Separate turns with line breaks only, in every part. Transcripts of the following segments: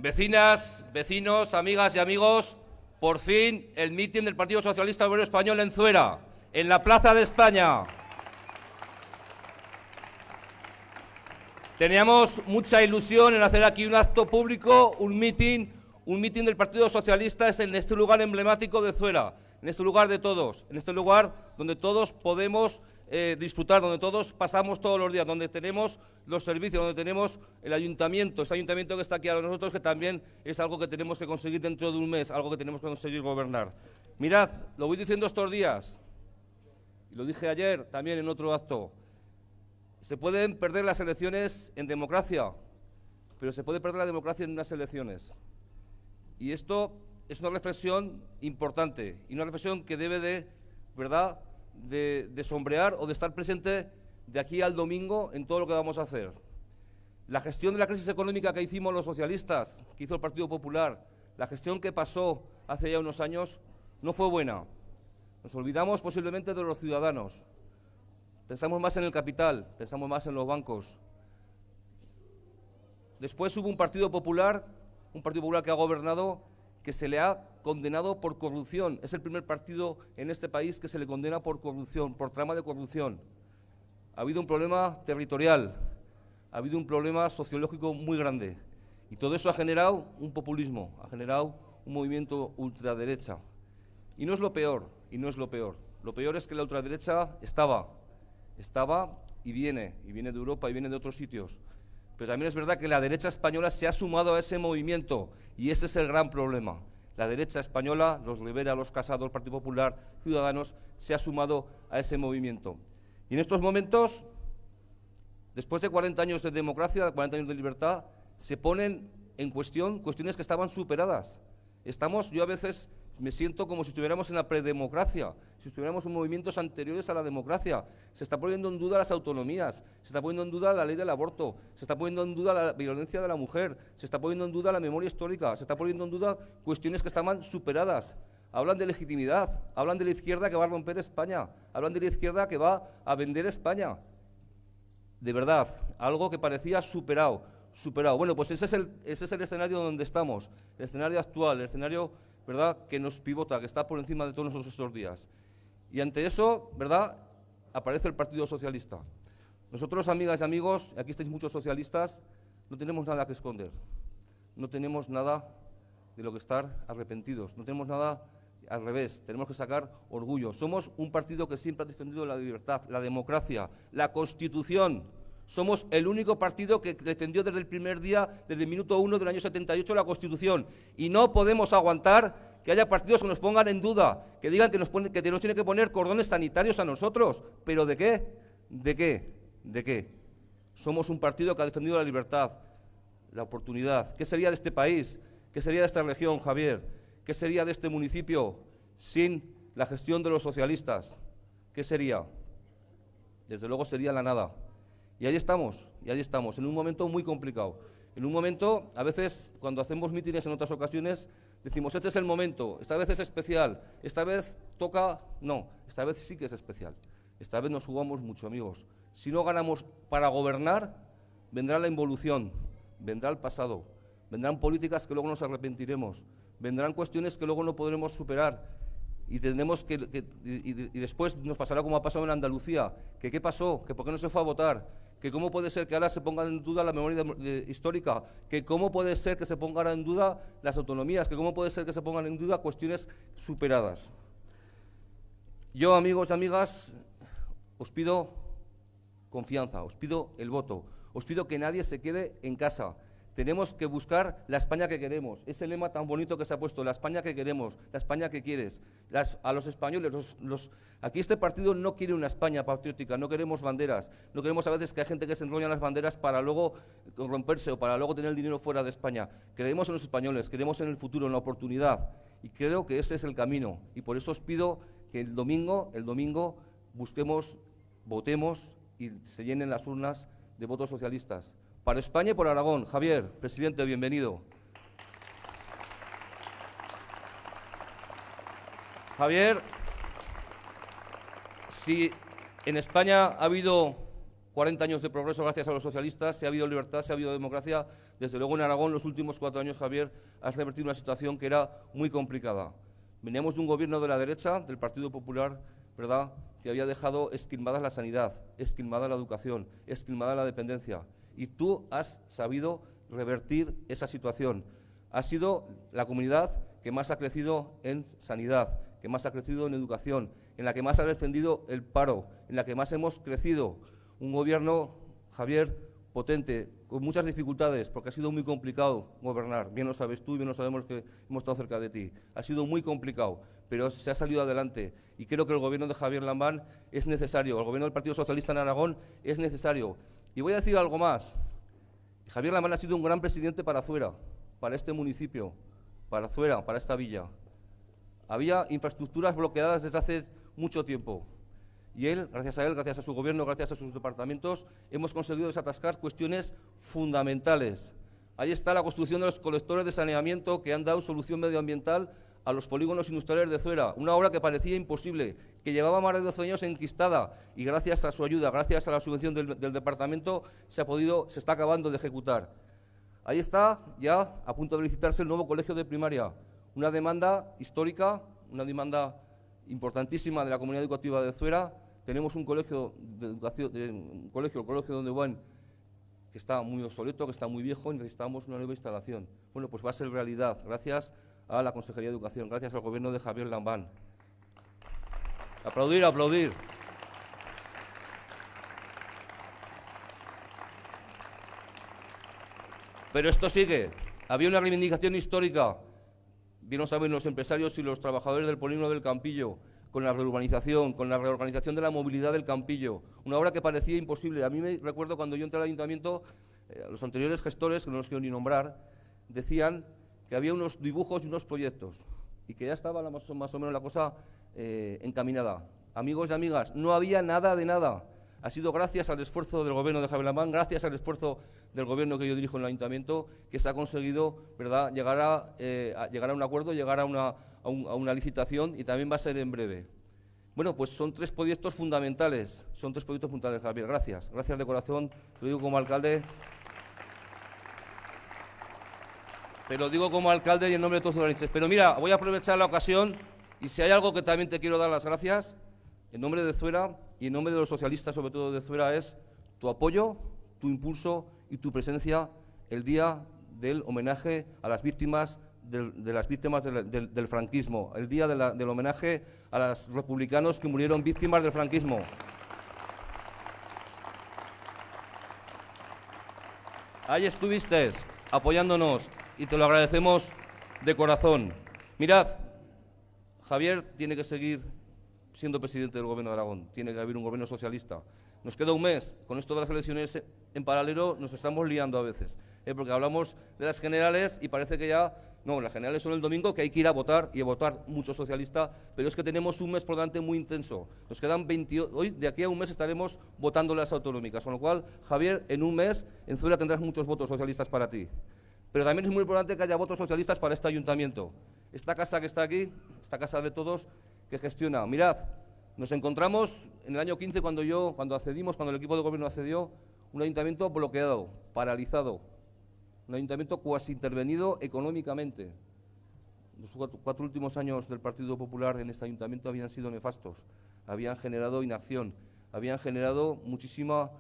Vecinas, vecinos, amigas y amigos, por fin el mitin del Partido Socialista Obrero Español en Zuera, en la Plaza de España. Teníamos mucha ilusión en hacer aquí un acto público, un mitin del Partido Socialista en este lugar emblemático de Zuera, en este lugar de todos, en este lugar donde todos podemos disfrutar, donde todos pasamos todos los días, donde tenemos los servicios, donde tenemos el ayuntamiento, este ayuntamiento que está aquí a nosotros, que también es algo que tenemos que conseguir dentro de un mes, algo que tenemos que conseguir gobernar. Mirad, lo voy diciendo estos días, y lo dije ayer también en otro acto, se pueden perder las elecciones en democracia, pero se puede perder la democracia en unas elecciones. Y esto es una reflexión importante, y una reflexión que debe de sombrear o de estar presente de aquí al domingo en todo lo que vamos a hacer. La gestión de la crisis económica que hicimos los socialistas, que hizo el Partido Popular, la gestión que pasó hace ya unos años, no fue buena. Nos olvidamos posiblemente de los ciudadanos. Pensamos más en el capital, pensamos más en los bancos. Después hubo un Partido Popular que ha gobernado, que se le ha condenado por corrupción. Es el primer partido en este país que se le condena por corrupción, por trama de corrupción. Ha habido un problema territorial, ha habido un problema sociológico muy grande. Y todo eso ha generado un populismo, ha generado un movimiento ultraderecha. Y no es lo peor, y no es lo peor. Lo peor es que la ultraderecha estaba y viene de Europa y viene de otros sitios. Pero también es verdad que la derecha española se ha sumado a ese movimiento y ese es el gran problema. La derecha española, los Rivera, los Casado, el Partido Popular, Ciudadanos, se ha sumado a ese movimiento. Y en estos momentos, después de 40 años de democracia, 40 años de libertad, se ponen en cuestión cuestiones que estaban superadas. Yo a veces me siento como si estuviéramos en la predemocracia, si estuviéramos en movimientos anteriores a la democracia. Se está poniendo en duda las autonomías, se está poniendo en duda la ley del aborto, se está poniendo en duda la violencia de la mujer, se está poniendo en duda la memoria histórica, se está poniendo en duda cuestiones que estaban superadas. Hablan de legitimidad, hablan de la izquierda que va a romper España, hablan de la izquierda que va a vender España. De verdad, algo que parecía superado. Bueno, pues ese es el escenario donde estamos, el escenario actual, el escenario, ¿verdad?, que nos pivota, que está por encima de todos nosotros estos días. Y ante eso, ¿verdad?, aparece el Partido Socialista. Nosotros, amigas y amigos, aquí estáis muchos socialistas, no tenemos nada que esconder, no tenemos nada de lo que estar arrepentidos, no tenemos nada al revés, tenemos que sacar orgullo. Somos un partido que siempre ha defendido la libertad, la democracia, la Constitución. Somos el único partido que defendió desde el primer día, desde el minuto 1 del año 78, la Constitución. Y no podemos aguantar que haya partidos que nos pongan en duda, que digan que nos tienen que poner cordones sanitarios a nosotros. ¿Pero de qué? ¿De qué? ¿De qué? Somos un partido que ha defendido la libertad, la oportunidad. ¿Qué sería de este país? ¿Qué sería de esta región, Javier? ¿Qué sería de este municipio sin la gestión de los socialistas? ¿Qué sería? Desde luego sería la nada. Y ahí estamos, en un momento muy complicado. En un momento, a veces, cuando hacemos mítines en otras ocasiones, decimos, este es el momento, esta vez es especial, esta vez toca... No, esta vez sí que es especial. Esta vez nos jugamos mucho, amigos. Si no ganamos para gobernar, vendrá la involución, vendrá el pasado, vendrán políticas que luego nos arrepentiremos, vendrán cuestiones que luego no podremos superar. Y tendremos y después nos pasará como ha pasado en Andalucía, que qué pasó, que por qué no se fue a votar, que cómo puede ser que ahora se ponga en duda la memoria histórica, que cómo puede ser que se pongan en duda las autonomías, que cómo puede ser que se pongan en duda cuestiones superadas. Yo, amigos y amigas, os pido confianza, os pido el voto, os pido que nadie se quede en casa. Tenemos que buscar la España que queremos, ese lema tan bonito que se ha puesto, la España que queremos, la España que quieres. A los españoles, aquí este partido no quiere una España patriótica, no queremos banderas, no queremos a veces que hay gente que se enrolla en las banderas para luego romperse o para luego tener el dinero fuera de España. Creemos en los españoles, creemos en el futuro, en la oportunidad y creo que ese es el camino y por eso os pido que el domingo busquemos, votemos y se llenen las urnas de votos socialistas. Para España y por Aragón. Javier, presidente, bienvenido. Javier, si en España ha habido 40 años de progreso gracias a los socialistas, si ha habido libertad, si ha habido democracia. Desde luego en Aragón, los últimos 4 años, Javier, has revertido una situación que era muy complicada. Veníamos de un gobierno de la derecha, del Partido Popular, ¿verdad?, que había dejado esquilmada la sanidad, esquilmada la educación, esquilmada la dependencia. Y tú has sabido revertir esa situación. Ha sido la comunidad que más ha crecido en sanidad, que más ha crecido en educación, en la que más ha descendido el paro, en la que más hemos crecido. Un gobierno, Javier, potente, con muchas dificultades, porque ha sido muy complicado gobernar. Bien lo sabes tú y bien lo sabemos que hemos estado cerca de ti. Ha sido muy complicado, pero se ha salido adelante. Y creo que el gobierno de Javier Lambán es necesario, el gobierno del Partido Socialista en Aragón es necesario. Y voy a decir algo más. Javier Lambán ha sido un gran presidente para Zuera, para este municipio, para Zuera, para esta villa. Había infraestructuras bloqueadas desde hace mucho tiempo. Y gracias a su gobierno, gracias a sus departamentos, hemos conseguido desatascar cuestiones fundamentales. Ahí está la construcción de los colectores de saneamiento que han dado solución medioambiental a los polígonos industriales de Zuera, una obra que parecía imposible, que llevaba más de 12 años enquistada, y gracias a su ayuda, gracias a la subvención del departamento, se está acabando de ejecutar. Ahí está, ya a punto de licitarse el nuevo colegio de primaria, una demanda histórica, una demanda importantísima de la comunidad educativa de Zuera. Tenemos un colegio de educación, el colegio donde van, que está muy obsoleto, que está muy viejo, y necesitamos una nueva instalación. Bueno, pues va a ser realidad, gracias a la Consejería de Educación, gracias al gobierno de Javier Lambán. Aplaudir, aplaudir. Pero esto sigue. Había una reivindicación histórica, bien lo saben los empresarios y los trabajadores del polígono del Campillo, con la reurbanización, con la reorganización de la movilidad del Campillo, una obra que parecía imposible. A mí me recuerdo cuando yo entré al ayuntamiento, los anteriores gestores, que no los quiero ni nombrar, decían que había unos dibujos y unos proyectos y que ya estaba más o menos la cosa encaminada. Amigos y amigas, no había nada de nada. Ha sido gracias al esfuerzo del gobierno de Javier Lambán, gracias al esfuerzo del gobierno que yo dirijo en el ayuntamiento, que se ha conseguido, ¿verdad?, llegar a un acuerdo, llegar a una licitación, y también va a ser en breve. Bueno, pues son 3 proyectos fundamentales, Javier. Gracias de corazón, te lo digo como alcalde. Pero digo como alcalde y en nombre de todos los valencianos. Pero mira, voy a aprovechar la ocasión, y si hay algo que también te quiero dar las gracias, en nombre de Zuera y en nombre de los socialistas, sobre todo de Zuera, es tu apoyo, tu impulso y tu presencia el día del homenaje a las víctimas del franquismo, el día del homenaje a los republicanos que murieron víctimas del franquismo. Ahí estuviste apoyándonos y te lo agradecemos de corazón. Mirad, Javier tiene que seguir siendo presidente del Gobierno de Aragón, tiene que haber un gobierno socialista. Nos queda un mes, con esto de las elecciones en paralelo nos estamos liando a veces, porque hablamos de las generales y parece que ya, no, las generales son el domingo, que hay que ir a votar y a votar mucho socialista, pero es que tenemos un mes por delante muy intenso. Nos quedan 28, hoy de aquí a un mes estaremos votando las autonómicas, con lo cual, Javier, en un mes en Zuera tendrás muchos votos socialistas para ti. Pero también es muy importante que haya votos socialistas para este ayuntamiento. Esta casa que está aquí, esta casa de todos, que gestiona. Mirad, nos encontramos en el año 15 cuando el equipo de gobierno accedió, un ayuntamiento bloqueado, paralizado, un ayuntamiento cuasi intervenido económicamente. Los 4 últimos años del Partido Popular en este ayuntamiento habían sido nefastos, habían generado inacción, habían generado muchísimo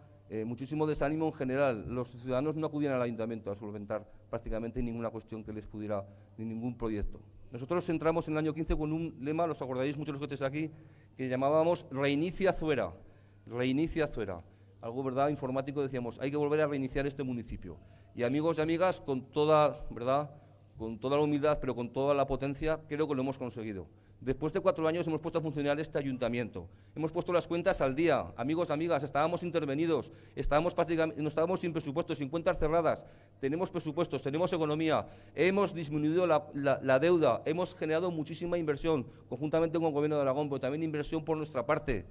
desánimo en general. Los ciudadanos no acudían al ayuntamiento a solventar prácticamente ninguna cuestión que les pudiera, ni ningún proyecto. Nosotros entramos en el año 15 con un lema, los acordaréis muchos los que estéis aquí, que llamábamos Reinicia Zuera. Reinicia Zuera. Algo, ¿verdad?, informático, decíamos, hay que volver a reiniciar este municipio. Y amigos y amigas, con toda la humildad, pero con toda la potencia, creo que lo hemos conseguido. Después de 4 años hemos puesto a funcionar este ayuntamiento. Hemos puesto las cuentas al día. Amigos, amigas, estábamos intervenidos, no estábamos sin presupuestos, sin cuentas cerradas. Tenemos presupuestos, tenemos economía, hemos disminuido la deuda, hemos generado muchísima inversión, conjuntamente con el Gobierno de Aragón, pero también inversión por nuestra parte.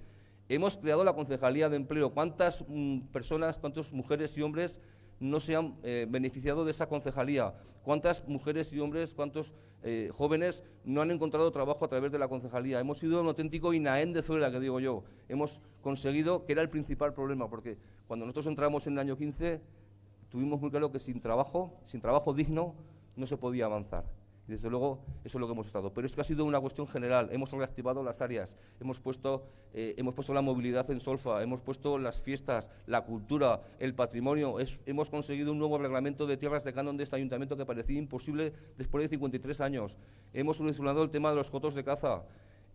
Hemos creado la Concejalía de Empleo. ¿Cuántas personas, cuántas mujeres y hombres no se han beneficiado de esa concejalía? ¿Cuántas mujeres y hombres, cuántos jóvenes no han encontrado trabajo a través de la concejalía? Hemos sido un auténtico INAEM de Zuera, que digo yo. Hemos conseguido, que era el principal problema, porque cuando nosotros entramos en el año 15, tuvimos muy claro que sin trabajo digno, no se podía avanzar. Y desde luego eso es lo que hemos estado. Pero es que ha sido una cuestión general. Hemos reactivado las áreas, hemos puesto la movilidad en solfa, hemos puesto las fiestas, la cultura, el patrimonio. Hemos conseguido un nuevo reglamento de tierras de canon de este ayuntamiento que parecía imposible después de 53 años. Hemos solucionado el tema de los cotos de caza.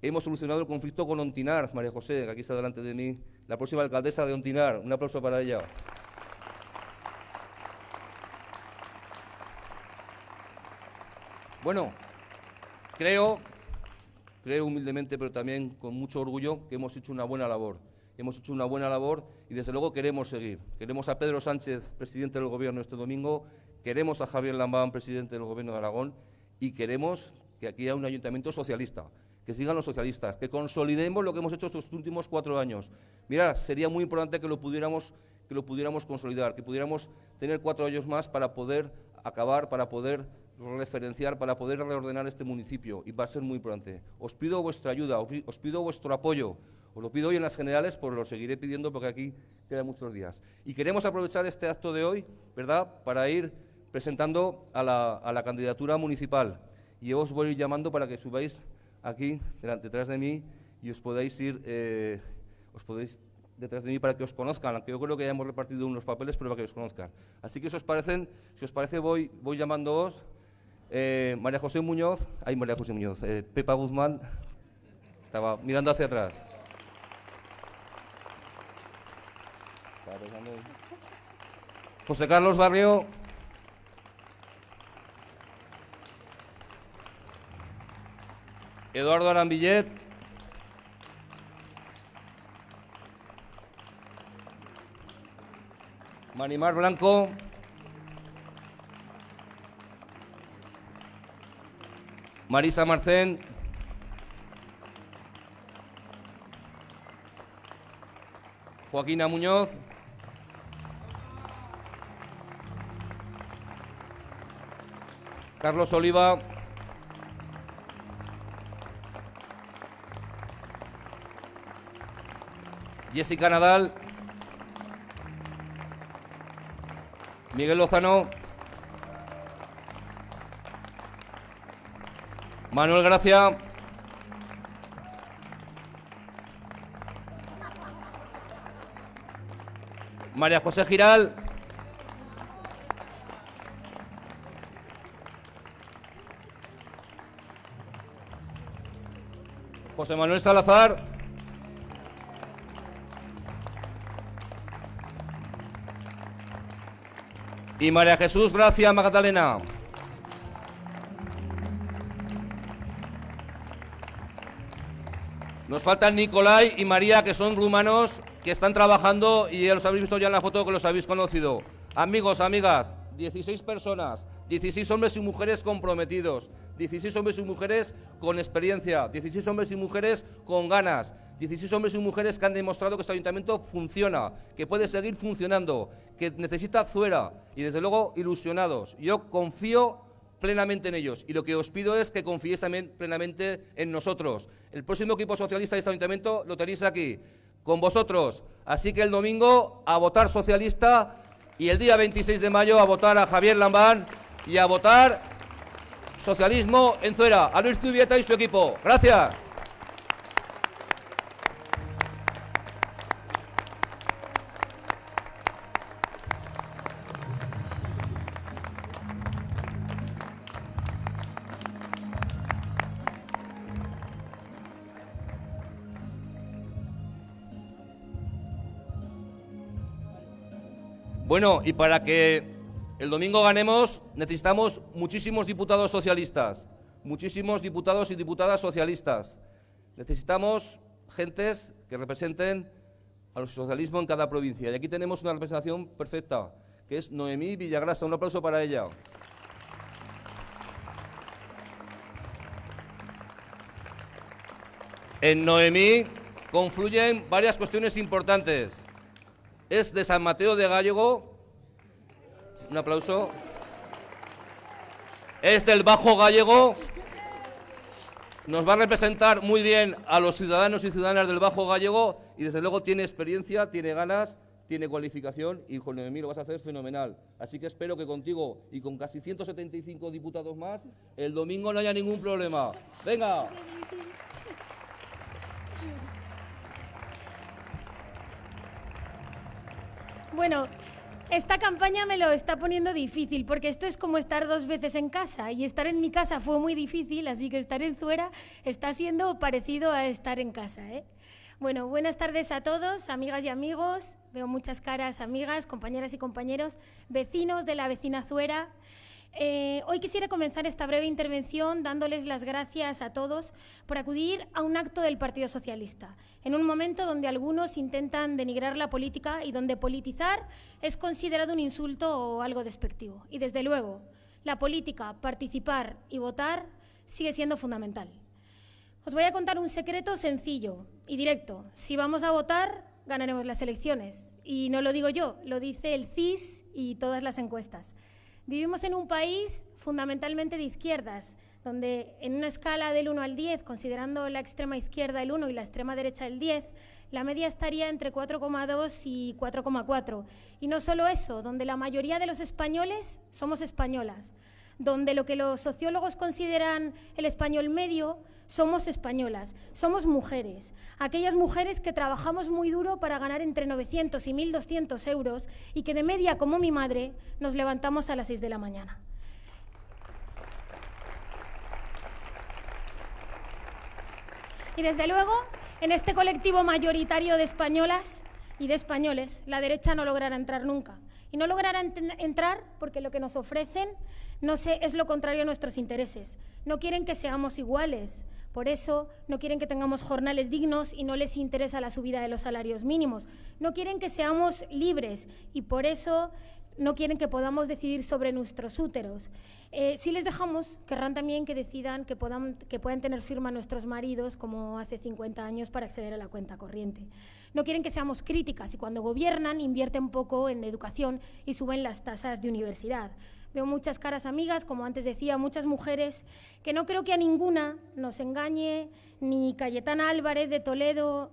Hemos solucionado el conflicto con Ontinar, María José, que aquí está delante de mí, la próxima alcaldesa de Ontinar. Un aplauso para ella. Bueno, creo humildemente, pero también con mucho orgullo, que hemos hecho una buena labor. Hemos hecho una buena labor y, desde luego, queremos seguir. Queremos a Pedro Sánchez, presidente del Gobierno este domingo, queremos a Javier Lambán, presidente del Gobierno de Aragón, y queremos que aquí haya un ayuntamiento socialista, que sigan los socialistas, que consolidemos lo que hemos hecho estos últimos 4 años. Mirad, sería muy importante que lo pudiéramos consolidar, que pudiéramos tener 4 años más para poder acabar, para poder referenciar, para poder reordenar este municipio, y va a ser muy importante. Os pido vuestra ayuda, os pido vuestro apoyo. Os lo pido hoy en las generales, pues lo seguiré pidiendo porque aquí quedan muchos días. Y queremos aprovechar este acto de hoy, ¿verdad?, para ir presentando a la candidatura municipal. Y yo os voy llamando para que subáis aquí, detrás de mí, y os podéis detrás de mí para que os conozcan, aunque yo creo que ya hemos repartido unos papeles, pero para que os conozcan. Así que si os parece, voy llamándoos. María José Muñoz, Pepa Guzmán, estaba mirando hacia atrás. José Carlos Barrio. Eduardo Arambillet. Marimar Blanco. Marisa Marcén. Joaquina Muñoz. Carlos Oliva. Jessica Nadal. Miguel Lozano. Manuel Gracia. María José Giral. José Manuel Salazar. Y María Jesús Gracia Magdalena. Nos faltan Nicolai y María, que son rumanos, que están trabajando y ya los habéis visto ya en la foto, que los habéis conocido. Amigos, amigas, 16 personas, 16 hombres y mujeres comprometidos, 16 hombres y mujeres con experiencia, 16 hombres y mujeres con ganas, 16 hombres y mujeres que han demostrado que este ayuntamiento funciona, que puede seguir funcionando, que necesita Zuera y, desde luego, ilusionados. Yo confío plenamente en ellos, y lo que os pido es que confiéis también plenamente en nosotros. El próximo equipo socialista de este ayuntamiento lo tenéis aquí, con vosotros. Así que el domingo a votar socialista y el día 26 de mayo a votar a Javier Lambán y a votar socialismo en Zuera. A Luis Zubieta y su equipo. Gracias. Bueno, y para que el domingo ganemos, necesitamos muchísimos diputados socialistas, muchísimos diputados y diputadas socialistas. Necesitamos gentes que representen al socialismo en cada provincia. Y aquí tenemos una representación perfecta, que es Noemí Villagrasa. Un aplauso para ella. En Noemí confluyen varias cuestiones importantes. Es de San Mateo de Gállego, Un aplauso. Es del Bajo Gallego. Nos va a representar muy bien a los ciudadanos y ciudadanas del Bajo Gallego y desde luego tiene experiencia, tiene ganas, tiene cualificación y con Noemí lo vas a hacer fenomenal. Así que espero que contigo y con casi 175 diputados más, el domingo no haya ningún problema. ¡Venga!
Bueno, esta campaña me lo está poniendo difícil, porque esto es como estar 2 veces en casa, y estar en mi casa fue muy difícil, así que estar en Zuera está siendo parecido a estar en casa, ¿eh? Bueno, buenas tardes a todos, amigas y amigos, veo muchas caras amigas, compañeras y compañeros, vecinos de la vecina Zuera. Hoy quisiera comenzar esta breve intervención dándoles las gracias a todos por acudir a un acto del Partido Socialista, en un momento donde algunos intentan denigrar la política y donde politizar es considerado un insulto o algo despectivo. Y desde luego, la política, participar y votar sigue siendo fundamental. Os voy a contar un secreto sencillo y directo. Si vamos a votar, ganaremos las elecciones. Y no lo digo yo, lo dice el CIS y todas las encuestas. Vivimos en un país fundamentalmente de izquierdas, donde en una escala del 1 al 10, considerando la extrema izquierda el 1 y la extrema derecha el 10, la media estaría entre 4,2 y 4,4. Y no solo eso, donde la mayoría de los españoles somos españolas, donde lo que los sociólogos consideran el español medio somos españolas, somos mujeres, aquellas mujeres que trabajamos muy duro para ganar entre 900 y 1.200 euros y que de media, como mi madre, nos levantamos a las 6 de la mañana. Y desde luego, en este colectivo mayoritario de españolas y de españoles, la derecha no logrará entrar nunca. Y no logrará entrar porque lo que nos ofrecen es lo contrario a nuestros intereses. No quieren que seamos iguales, por eso no quieren que tengamos jornales dignos y no les interesa la subida de los salarios mínimos. No quieren que seamos libres y por eso no quieren que podamos decidir sobre nuestros úteros. Si les dejamos, querrán también que decidan que puedan tener firma nuestros maridos, como hace 50 años, para acceder a la cuenta corriente. No quieren que seamos críticas y cuando gobiernan invierten poco en educación y suben las tasas de universidad. Veo muchas caras amigas, como antes decía, muchas mujeres, que no creo que a ninguna nos engañe ni Cayetana Álvarez de Toledo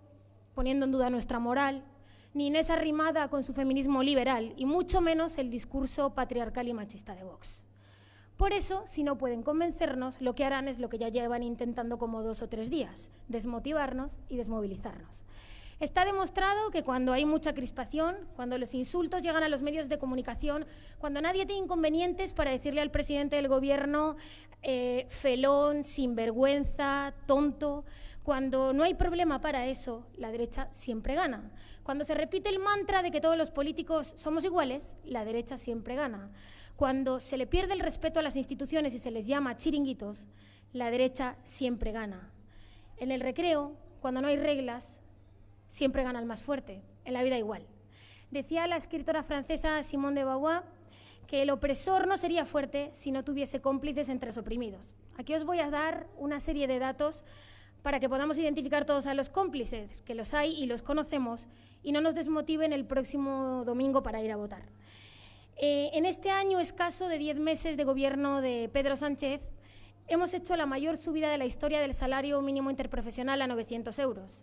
poniendo en duda nuestra moral, ni Inés Arrimada con su feminismo liberal, y mucho menos el discurso patriarcal y machista de Vox. Por eso, si no pueden convencernos, lo que harán es lo que ya llevan intentando como 2 o 3 días, desmotivarnos y desmovilizarnos. Está demostrado que cuando hay mucha crispación, cuando los insultos llegan a los medios de comunicación, cuando nadie tiene inconvenientes para decirle al presidente del gobierno felón, sinvergüenza, tonto, cuando no hay problema para eso, la derecha siempre gana. Cuando se repite el mantra de que todos los políticos somos iguales, la derecha siempre gana. Cuando se le pierde el respeto a las instituciones y se les llama chiringuitos, la derecha siempre gana. En el recreo, cuando no hay reglas, siempre gana el más fuerte, en la vida igual. Decía la escritora francesa Simone de Beauvoir que el opresor no sería fuerte si no tuviese cómplices entre los oprimidos. Aquí os voy a dar una serie de datos para que podamos identificar todos a los cómplices, que los hay y los conocemos, y no nos desmotiven el próximo domingo para ir a votar. En este año escaso de 10 meses de gobierno de Pedro Sánchez, hemos hecho la mayor subida de la historia del salario mínimo interprofesional a 900 euros.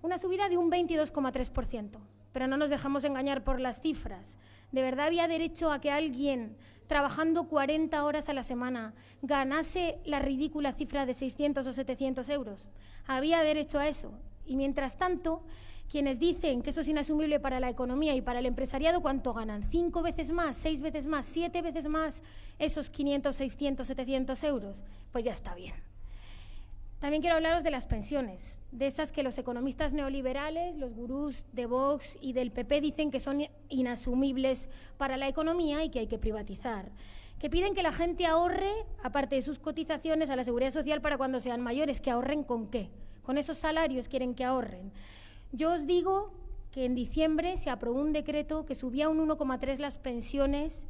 Una subida de un 22,3%, pero no nos dejamos engañar por las cifras. ¿De verdad había derecho a que alguien, trabajando 40 horas a la semana, ganase la ridícula cifra de 600 o 700 euros? Había derecho a eso. Y mientras tanto, quienes dicen que eso es inasumible para la economía y para el empresariado, ¿cuánto ganan? 5 veces más, 6 veces más, 7 veces más esos 500, 600, 700 euros. Pues ya está bien. También quiero hablaros de las pensiones, de esas que los economistas neoliberales, los gurús de Vox y del PP dicen que son inasumibles para la economía y que hay que privatizar, que piden que la gente ahorre, aparte de sus cotizaciones a la Seguridad Social para cuando sean mayores. ¿Que ahorren con qué? Con esos salarios quieren que ahorren. Yo os digo que en diciembre se aprobó un decreto que subía un 1,3 las pensiones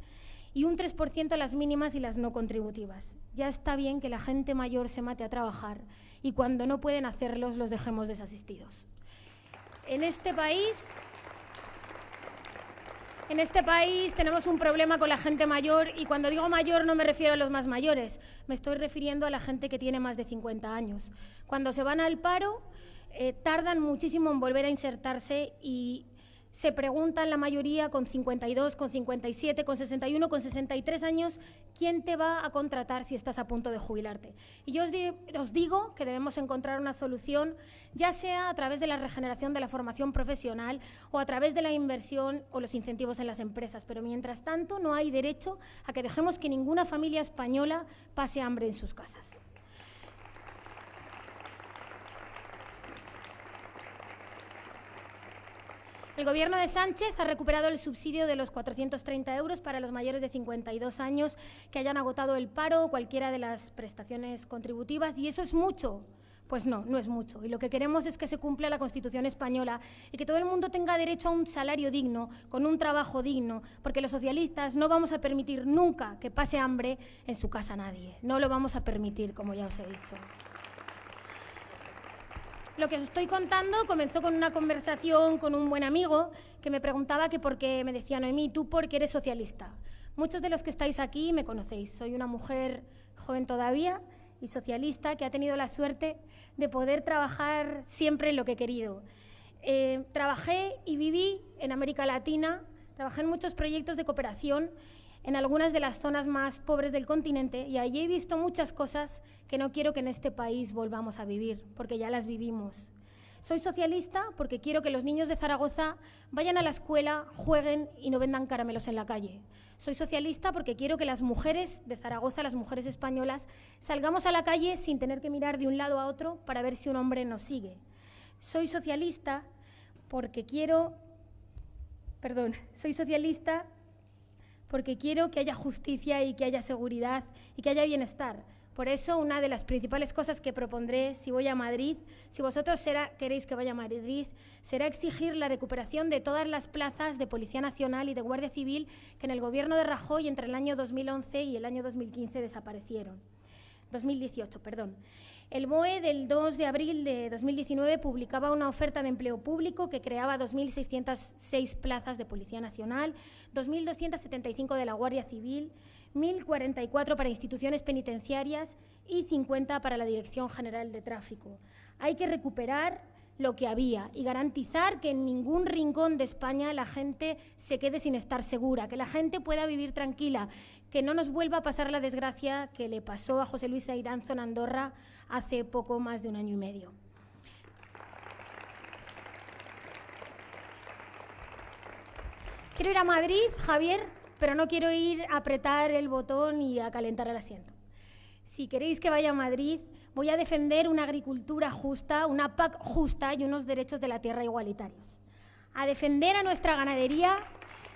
y un 3% las mínimas y las no contributivas. Ya está bien que la gente mayor se mate a trabajar y cuando no pueden hacerlos los dejemos desasistidos. En este país En este país tenemos un problema con la gente mayor y cuando digo mayor no me refiero a los más mayores, me estoy refiriendo a la gente que tiene más de 50 años. Cuando se van al paro, tardan muchísimo en volver a insertarse y se preguntan la mayoría con 52, con 57, con 61, con 63 años, ¿quién te va a contratar si estás a punto de jubilarte? Y yo os digo que debemos encontrar una solución, ya sea a través de la regeneración de la formación profesional o a través de la inversión o los incentivos en las empresas, pero mientras tanto no hay derecho a que dejemos que ninguna familia española pase hambre en sus casas. El Gobierno de Sánchez ha recuperado el subsidio de los 430 euros para los mayores de 52 años que hayan agotado el paro o cualquiera de las prestaciones contributivas. ¿Y eso es mucho? Pues no, no es mucho. Y lo que queremos es que se cumpla la Constitución española y que todo el mundo tenga derecho a un salario digno, con un trabajo digno, porque los socialistas no vamos a permitir nunca que pase hambre en su casa nadie. No lo vamos a permitir, como ya os he dicho. Lo que os estoy contando comenzó con una conversación con un buen amigo que me preguntaba que por qué, me decía, Noemí, ¿tú por qué eres socialista? Muchos de los que estáis aquí me conocéis. Soy una mujer joven todavía y socialista que ha tenido la suerte de poder trabajar siempre en lo que he querido. Trabajé y viví en América Latina, trabajé en muchos proyectos de cooperación en algunas de las zonas más pobres del continente y allí he visto muchas cosas que no quiero que en este país volvamos a vivir, porque ya las vivimos. Soy socialista porque quiero que los niños de Zaragoza vayan a la escuela, jueguen y no vendan caramelos en la calle. Soy socialista porque quiero que las mujeres de Zaragoza, las mujeres españolas, salgamos a la calle sin tener que mirar de un lado a otro para ver si un hombre nos sigue. Soy socialista porque quiero que haya justicia y que haya seguridad y que haya bienestar. Por eso, una de las principales cosas que propondré si voy a Madrid, si vosotros queréis que vaya a Madrid, será exigir la recuperación de todas las plazas de Policía Nacional y de Guardia Civil que en el gobierno de Rajoy entre el año 2011 y el año 2015 desaparecieron. 2018, perdón. El BOE del 2 de abril de 2019 publicaba una oferta de empleo público que creaba 2.606 plazas de Policía Nacional, 2.275 de la Guardia Civil, 1.044 para instituciones penitenciarias y 50 para la Dirección General de Tráfico. Hay que recuperar lo que había y garantizar que en ningún rincón de España la gente se quede sin estar segura, que la gente pueda vivir tranquila, que no nos vuelva a pasar la desgracia que le pasó a José Luis Ayranzo en Andorra hace poco más de un año y medio. Quiero ir a Madrid, Javier, pero no quiero ir a apretar el botón y a calentar el asiento. Si queréis que vaya a Madrid, voy a defender una agricultura justa, una PAC justa y unos derechos de la tierra igualitarios. A defender a nuestra ganadería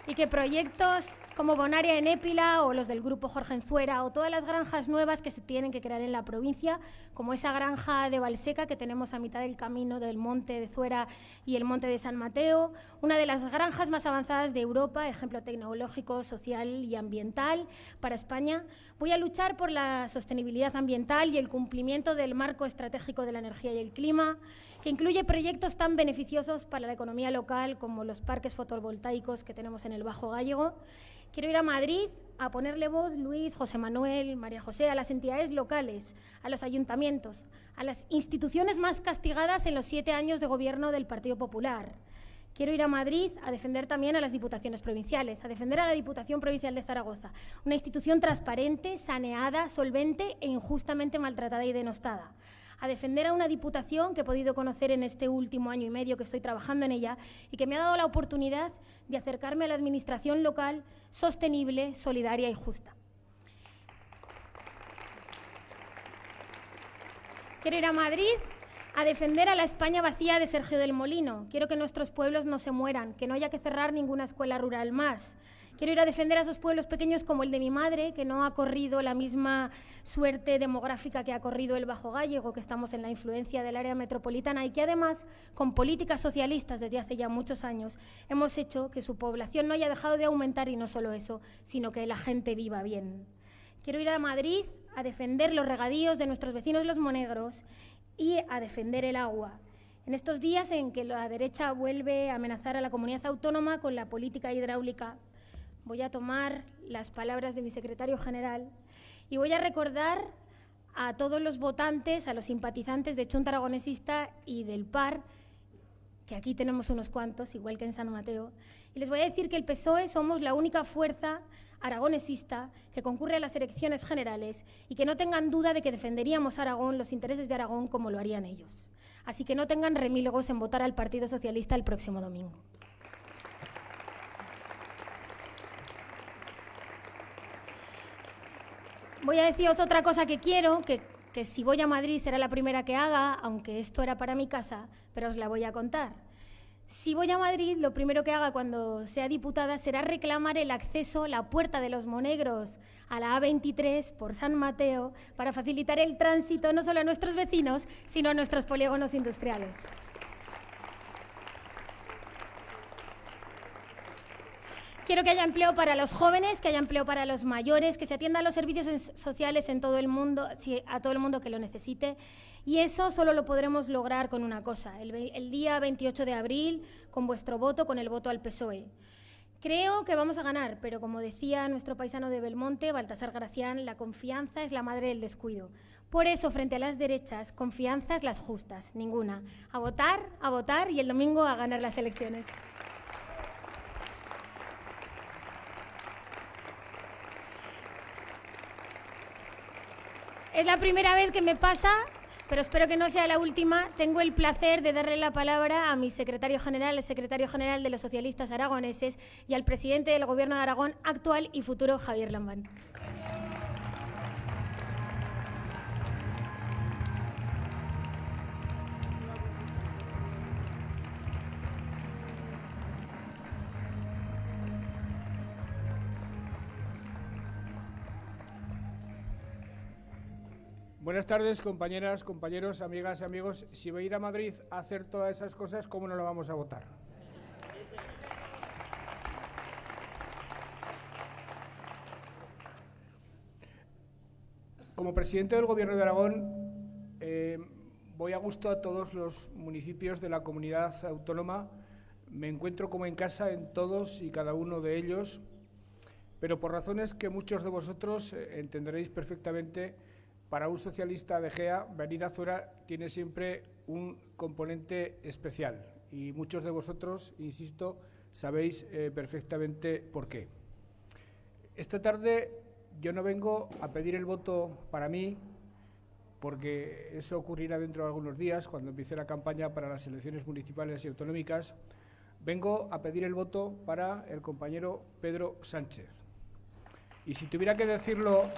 y que proyectos como Bonaria en Épila o los del Grupo Jorge Enzuera o todas las granjas nuevas que se tienen que crear en la provincia, como esa granja de Valseca que tenemos a mitad del camino del Monte de Zuera y el Monte de San Mateo, una de las granjas más avanzadas de Europa, ejemplo tecnológico, social y ambiental para España. Voy a luchar por la sostenibilidad ambiental y el cumplimiento del marco estratégico de la energía y el clima, que incluye proyectos tan beneficiosos para la economía local como los parques fotovoltaicos que tenemos en el Bajo Gállego. Quiero ir a Madrid a ponerle voz, Luis, José Manuel, María José, a las entidades locales, a los ayuntamientos, a las instituciones más castigadas en los 7 años de gobierno del Partido Popular. Quiero ir a Madrid a defender también a las diputaciones provinciales, a defender a la Diputación Provincial de Zaragoza, una institución transparente, saneada, solvente e injustamente maltratada y denostada. A defender a una diputación que he podido conocer en este último año y medio que estoy trabajando en ella y que me ha dado la oportunidad de acercarme a la administración local sostenible, solidaria y justa. Quiero ir a Madrid a defender a la España vacía de Sergio del Molino. Quiero que nuestros pueblos no se mueran, que no haya que cerrar ninguna escuela rural más. Quiero ir a defender a esos pueblos pequeños como el de mi madre, que no ha corrido la misma suerte demográfica que ha corrido el Bajo Gállego, que estamos en la influencia del área metropolitana y que además, con políticas socialistas desde hace ya muchos años, hemos hecho que su población no haya dejado de aumentar y no solo eso, sino que la gente viva bien. Quiero ir a Madrid a defender los regadíos de nuestros vecinos los monegros y a defender el agua. En estos días en que la derecha vuelve a amenazar a la comunidad autónoma con la política hidráulica, voy a tomar las palabras de mi secretario general y voy a recordar a todos los votantes, a los simpatizantes de Chunta Aragonesista y del PAR, que aquí tenemos unos cuantos, igual que en San Mateo, y les voy a decir que el PSOE somos la única fuerza aragonesista que concurre a las elecciones generales y que no tengan duda de que defenderíamos a Aragón, los intereses de Aragón, como lo harían ellos. Así que no tengan remilgos en votar al Partido Socialista el próximo domingo. Voy a deciros otra cosa que quiero, que si voy a Madrid será la primera que haga, aunque esto era para mi casa, pero os la voy a contar. Si voy a Madrid, lo primero que haga cuando sea diputada será reclamar el acceso, la Puerta de los Monegros, a la A23 por San Mateo, para facilitar el tránsito no solo a nuestros vecinos, sino a nuestros polígonos industriales. Quiero que haya empleo para los jóvenes, que haya empleo para los mayores, que se atiendan los servicios sociales en todo el mundo, a todo el mundo que lo necesite. Y eso solo lo podremos lograr con una cosa, el día 28 de abril, con vuestro voto, con el voto al PSOE. Creo que vamos a ganar, pero como decía nuestro paisano de Belmonte, Baltasar Gracián, la confianza es la madre del descuido. Por eso, frente a las derechas, confianzas las justas, ninguna. A votar y el domingo a ganar las elecciones. Es la primera vez que me pasa, pero espero que no sea la última. Tengo el placer de darle la palabra a mi secretario general, el secretario general de los socialistas aragoneses, y al presidente del Gobierno de Aragón actual y futuro, Javier Lambán.
Buenas tardes, compañeras, compañeros, amigas y amigos. Si voy a ir a Madrid a hacer todas esas cosas, ¿cómo no lo vamos a votar? Como presidente del Gobierno de Aragón, voy a gusto a todos los municipios de la comunidad autónoma. Me encuentro como en casa en todos y cada uno de ellos, pero por razones que muchos de vosotros entenderéis perfectamente. Para un socialista de Gea, venir a Zuera tiene siempre un componente especial y muchos de vosotros, insisto, sabéis perfectamente por qué. Esta tarde yo no vengo a pedir el voto para mí, porque eso ocurrirá dentro de algunos días, cuando empiece la campaña para las elecciones municipales y autonómicas. Vengo a pedir el voto para el compañero Pedro Sánchez. Y si tuviera que decirlo...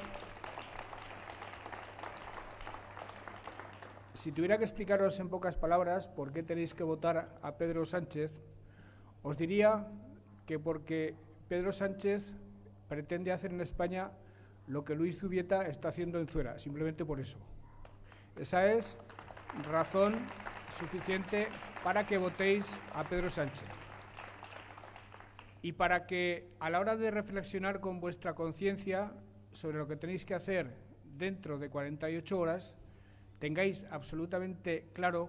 Si tuviera que explicaros en pocas palabras por qué tenéis que votar a Pedro Sánchez, os diría que porque Pedro Sánchez pretende hacer en España lo que Luis Zubieta está haciendo en Zuera, simplemente por eso. Esa es razón suficiente para que votéis a Pedro Sánchez. Y para que a la hora de reflexionar con vuestra conciencia sobre lo que tenéis que hacer dentro de 48 horas, tengáis absolutamente claro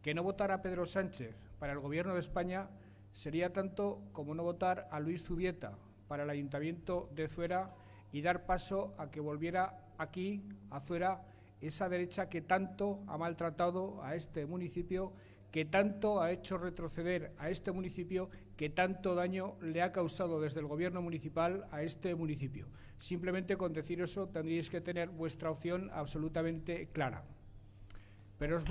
que no votar a Pedro Sánchez para el Gobierno de España sería tanto como no votar a Luis Zubieta para el Ayuntamiento de Zuera y dar paso a que volviera aquí, a Zuera, esa derecha que tanto ha maltratado a este municipio, que tanto ha hecho retroceder a este municipio, que tanto daño le ha causado desde el Gobierno municipal a este municipio. Simplemente con decir eso tendríais que tener vuestra opción absolutamente clara. Pero os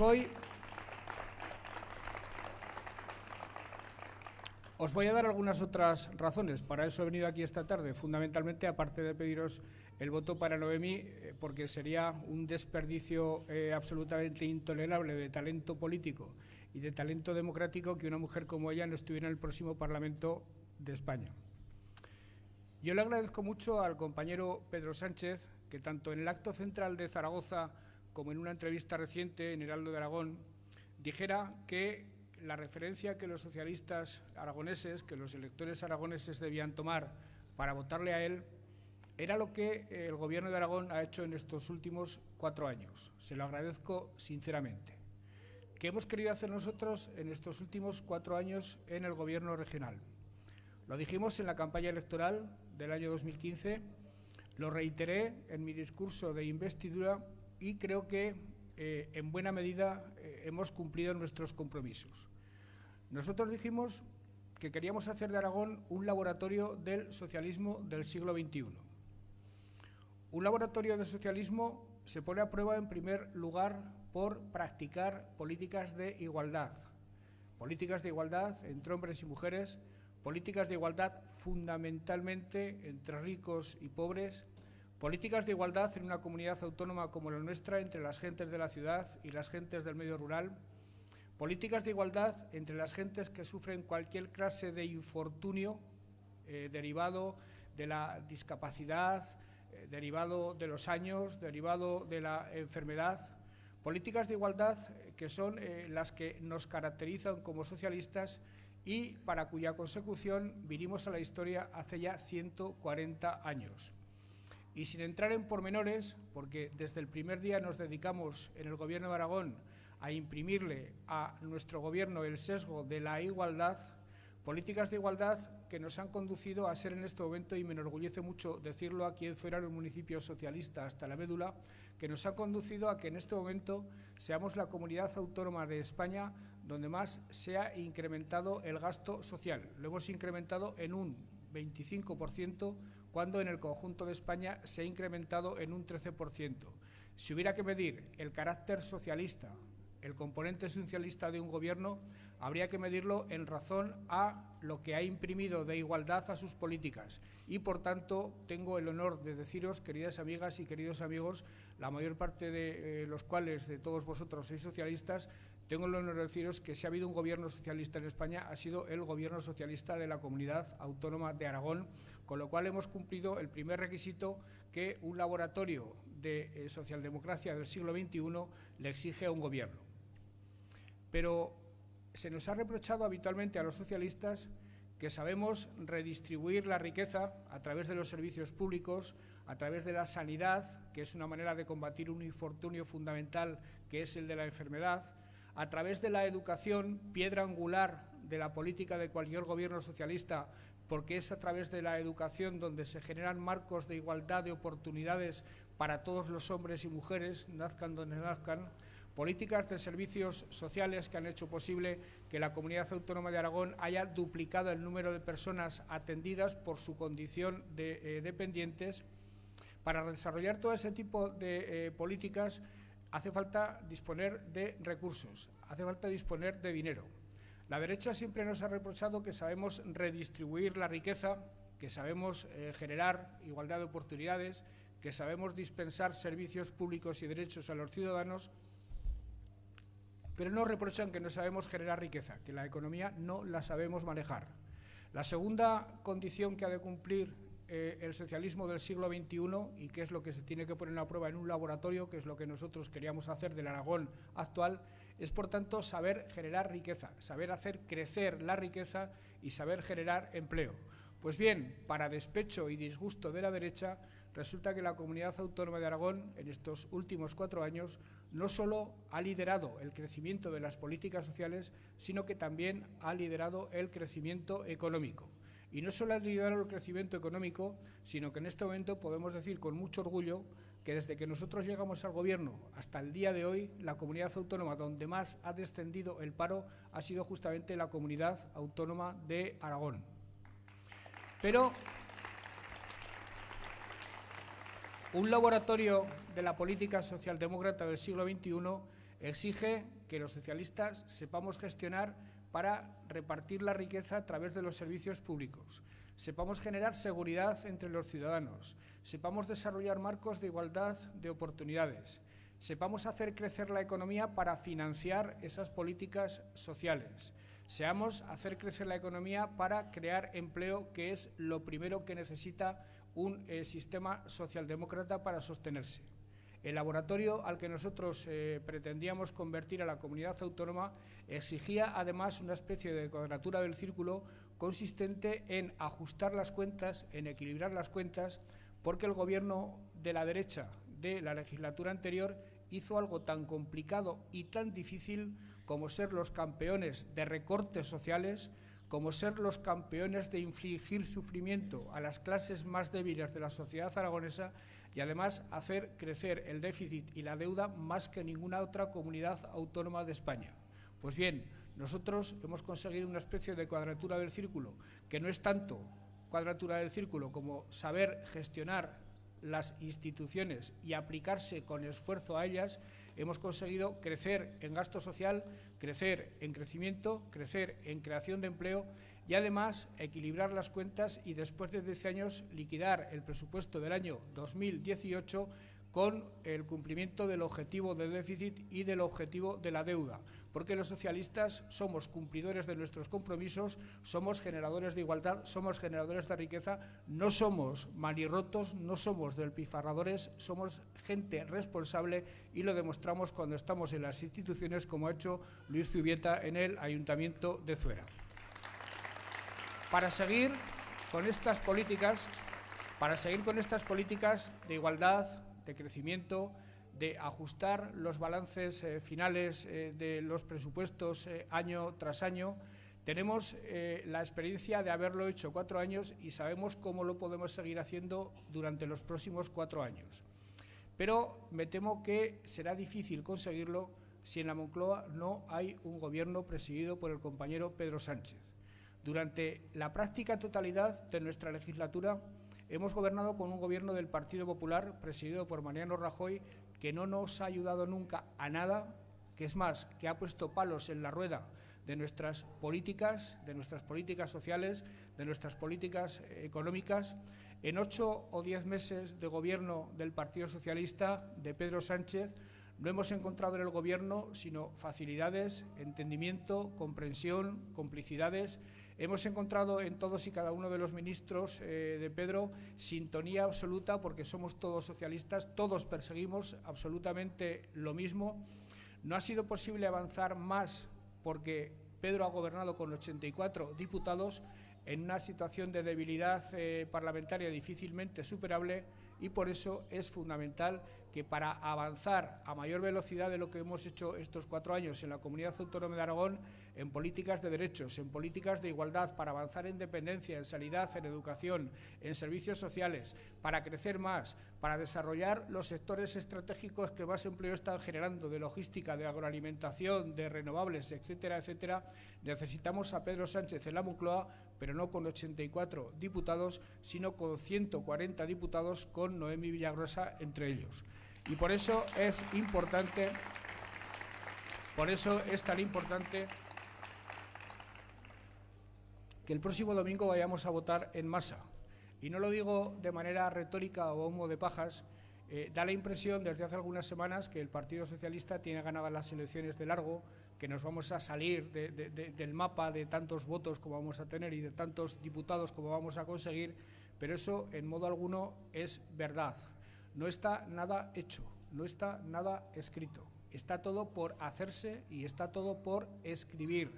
voy a dar algunas otras razones. Para eso he venido aquí esta tarde, fundamentalmente, aparte de pediros el voto para Noemí, porque sería un desperdicio absolutamente intolerable de talento político y de talento democrático que una mujer como ella no estuviera en el próximo Parlamento de España. Yo le agradezco mucho al compañero Pedro Sánchez, que tanto en el acto central de Zaragoza como en una entrevista reciente en Heraldo de Aragón, dijera que la referencia que los socialistas aragoneses, que los electores aragoneses debían tomar para votarle a él, era lo que el Gobierno de Aragón ha hecho en estos últimos 4 años. Se lo agradezco sinceramente. ¿Qué hemos querido hacer nosotros en estos últimos 4 años en el Gobierno regional? Lo dijimos en la campaña electoral del año 2015, lo reiteré en mi discurso de investidura y creo que en buena medida hemos cumplido nuestros compromisos. Nosotros dijimos que queríamos hacer de Aragón un laboratorio del socialismo del siglo XXI. Un laboratorio de socialismo se pone a prueba, en primer lugar, por practicar políticas de igualdad entre hombres y mujeres, políticas de igualdad fundamentalmente entre ricos y pobres, políticas de igualdad en una comunidad autónoma como la nuestra entre las gentes de la ciudad y las gentes del medio rural, políticas de igualdad entre las gentes que sufren cualquier clase de infortunio derivado de la discapacidad, derivado de los años, derivado de la enfermedad, políticas de igualdad que son las que nos caracterizan como socialistas y para cuya consecución vinimos a la historia hace ya 140 años. Y sin entrar en pormenores, porque desde el primer día nos dedicamos en el Gobierno de Aragón a imprimirle a nuestro Gobierno el sesgo de la igualdad, políticas de igualdad que nos han conducido a ser en este momento, y me enorgullece mucho decirlo aquí en Zuera, un municipio socialista hasta la médula, que nos ha conducido a que en este momento seamos la comunidad autónoma de España donde más se ha incrementado el gasto social. Lo hemos incrementado en un 25%, cuando en el conjunto de España se ha incrementado en un 13%. Si hubiera que medir el carácter socialista, el componente socialista de un gobierno, habría que medirlo en razón a lo que ha imprimido de igualdad a sus políticas. Y, por tanto, tengo el honor de deciros, queridas amigas y queridos amigos, la mayor parte de los cuales, de todos vosotros, sois socialistas, tengo el honor de deciros que si ha habido un gobierno socialista en España, ha sido el gobierno socialista de la Comunidad Autónoma de Aragón, con lo cual hemos cumplido el primer requisito que un laboratorio de socialdemocracia del siglo XXI le exige a un gobierno. Pero se nos ha reprochado habitualmente a los socialistas que sabemos redistribuir la riqueza a través de los servicios públicos, a través de la sanidad, que es una manera de combatir un infortunio fundamental que es el de la enfermedad, a través de la educación, piedra angular de la política de cualquier gobierno socialista, porque es a través de la educación donde se generan marcos de igualdad de oportunidades para todos los hombres y mujeres, nazcan donde nazcan, políticas de servicios sociales que han hecho posible que la Comunidad Autónoma de Aragón haya duplicado el número de personas atendidas por su condición de dependientes. Para desarrollar todo ese tipo de políticas hace falta disponer de recursos, hace falta disponer de dinero. La derecha siempre nos ha reprochado que sabemos redistribuir la riqueza, que sabemos generar igualdad de oportunidades, que sabemos dispensar servicios públicos y derechos a los ciudadanos, pero nos reprochan que no sabemos generar riqueza, que la economía no la sabemos manejar. La segunda condición que ha de cumplir el socialismo del siglo XXI, y que es lo que se tiene que poner a prueba en un laboratorio, que es lo que nosotros queríamos hacer del Aragón actual, es por tanto saber generar riqueza, saber hacer crecer la riqueza y saber generar empleo. Pues bien, para despecho y disgusto de la derecha, resulta que la Comunidad Autónoma de Aragón en estos últimos 4 años no solo ha liderado el crecimiento de las políticas sociales, sino que también ha liderado el crecimiento económico. Y no solo ha liderado el crecimiento económico, sino que en este momento podemos decir con mucho orgullo que desde que nosotros llegamos al Gobierno hasta el día de hoy, la comunidad autónoma donde más ha descendido el paro ha sido justamente la Comunidad Autónoma de Aragón. Pero un laboratorio de la política socialdemócrata del siglo XXI exige que los socialistas sepamos gestionar para repartir la riqueza a través de los servicios públicos, sepamos generar seguridad entre los ciudadanos, sepamos desarrollar marcos de igualdad de oportunidades, sepamos hacer crecer la economía para financiar esas políticas sociales, sepamos hacer crecer la economía para crear empleo, que es lo primero que necesita un sistema socialdemócrata para sostenerse. El laboratorio al que nosotros pretendíamos convertir a la comunidad autónoma exigía además una especie de cuadratura del círculo consistente en ajustar las cuentas, en equilibrar las cuentas, porque el gobierno de la derecha de la legislatura anterior hizo algo tan complicado y tan difícil como ser los campeones de recortes sociales, como ser los campeones de infligir sufrimiento a las clases más débiles de la sociedad aragonesa y además hacer crecer el déficit y la deuda más que ninguna otra comunidad autónoma de España. Pues bien, nosotros hemos conseguido una especie de cuadratura del círculo, que no es tanto cuadratura del círculo como saber gestionar las instituciones y aplicarse con esfuerzo a ellas. Hemos conseguido crecer en gasto social, crecer en crecimiento, crecer en creación de empleo y además equilibrar las cuentas y después de 10 años liquidar el presupuesto del año 2018 con el cumplimiento del objetivo del déficit y del objetivo de la deuda, porque los socialistas somos cumplidores de nuestros compromisos, somos generadores de igualdad, somos generadores de riqueza, no somos manirrotos, no somos despilfarradores, somos gente responsable y lo demostramos cuando estamos en las instituciones, como ha hecho Luis Zubieta en el Ayuntamiento de Zuera. Para seguir con estas políticas de igualdad, de crecimiento, de ajustar los balances finales de los presupuestos año tras año. Tenemos la experiencia de haberlo hecho 4 años y sabemos cómo lo podemos seguir haciendo durante los próximos 4 años. Pero me temo que será difícil conseguirlo si en la Moncloa no hay un gobierno presidido por el compañero Pedro Sánchez. Durante la práctica totalidad de nuestra legislatura hemos gobernado con un gobierno del Partido Popular, presidido por Mariano Rajoy, que no nos ha ayudado nunca a nada, que es más, que ha puesto palos en la rueda de nuestras políticas sociales, de nuestras políticas económicas. En 8 o 10 meses de gobierno del Partido Socialista, de Pedro Sánchez, no hemos encontrado en el gobierno sino facilidades, entendimiento, comprensión, complicidades. Hemos encontrado en todos y cada uno de los ministros de Pedro sintonía absoluta, porque somos todos socialistas, todos perseguimos absolutamente lo mismo. No ha sido posible avanzar más porque Pedro ha gobernado con 84 diputados en una situación de debilidad parlamentaria difícilmente superable, y por eso es fundamental que para avanzar a mayor velocidad de lo que hemos hecho estos 4 años en la Comunidad Autónoma de Aragón, en políticas de derechos, en políticas de igualdad, para avanzar en dependencia, en sanidad, en educación, en servicios sociales, para crecer más, para desarrollar los sectores estratégicos que más empleo están generando, de logística, de agroalimentación, de renovables, etcétera, etcétera, necesitamos a Pedro Sánchez en la Moncloa, pero no con 84 diputados, sino con 140 diputados, con Noemi Villagrasa entre ellos. Y por eso es importante, tan importante que el próximo domingo vayamos a votar en masa. Y no lo digo de manera retórica o humo de pajas. Da la impresión desde hace algunas semanas que el Partido Socialista tiene ganadas las elecciones de largo, que nos vamos a salir del mapa de tantos votos como vamos a tener y de tantos diputados como vamos a conseguir, pero eso en modo alguno es verdad. No está nada hecho, no está nada escrito. Está todo por hacerse y está todo por escribir.